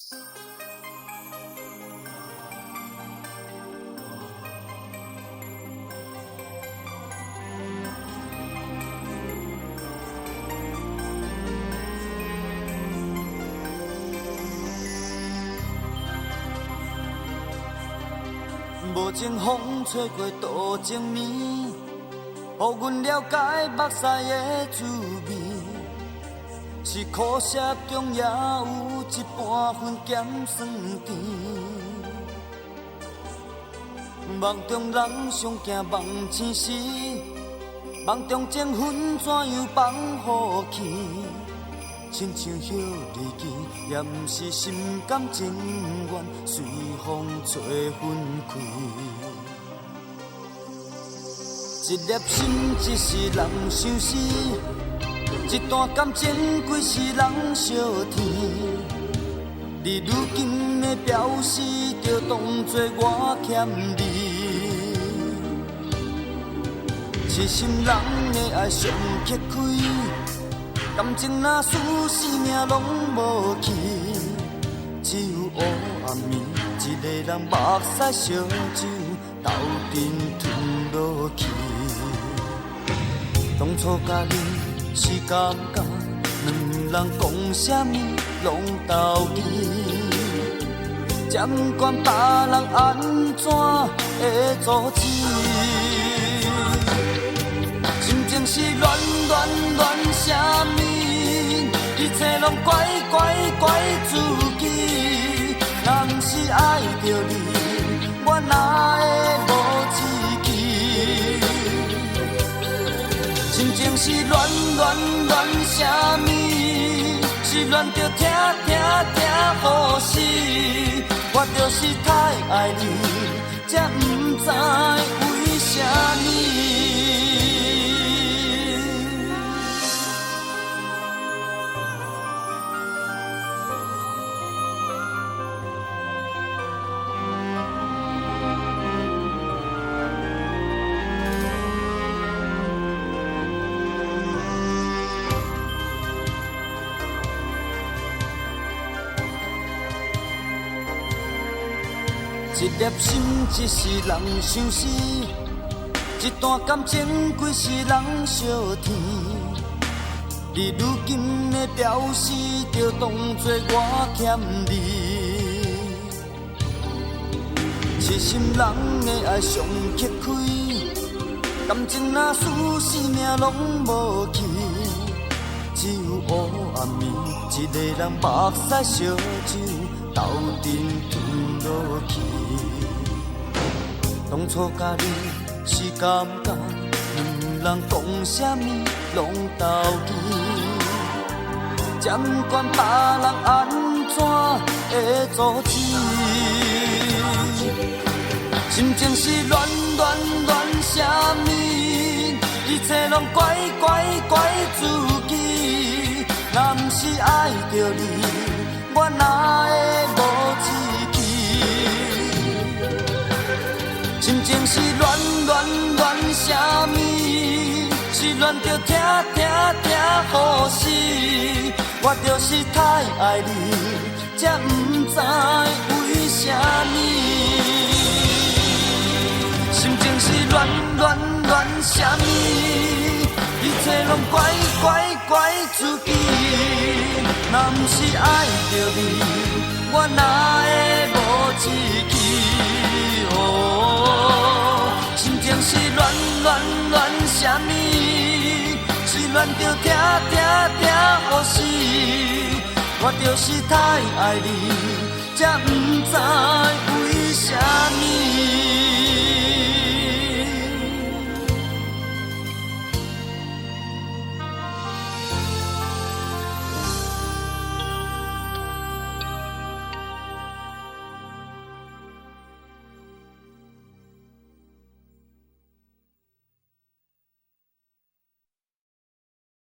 无情风吹过多情眠，予阮了解目屎的滋味。是苦涩中也有一半分咸酸甜。梦中人相惊梦醒时，梦中情分怎样放予去？亲像叶离奇，也毋是心甘情愿，随风吹分开。一粒心，一世人相思；一段感情，几世人相甜。你如今的表示，就当作我欠你。痴心人的爱上揭开。感情若输生命拢无去，只有黑暗暝，一个人目屎烧酒，斗阵吞落去。当初甲你是感觉，两人讲啥物拢斗阵，才不管别人安怎会阻止。心情是乱乱乱啥物，一切拢怪怪怪自己。若不是爱着你，我哪会无志气？心情是乱乱乱啥物，是乱着听听听好死。我就是太爱你，才不知为啥呢。一粒心，一世人相思；一段感情，几世人相甜。你如今的表示，就当作我欠你。痴心人的爱上揭开，感情若输生命拢无去，只有黑暗暝，一个人目屎烧酒，斗阵吞落去。当初甲你是感觉，两人讲啥物拢斗阵，才不管别人安怎会阻止。心情是乱乱乱啥物，一切拢怪怪怪自己。若不是爱着你，我哪会无志气？心情是乱乱乱啥物，是乱着听听听好死。我就是太爱你，才不知为啥呢？心情是乱乱乱啥物，一切拢怪怪怪自己。若不是爱着你，我哪会无志气？哦，心情是乱乱乱啥物，是乱着听听听好死。我就是太爱你，才不知为啥。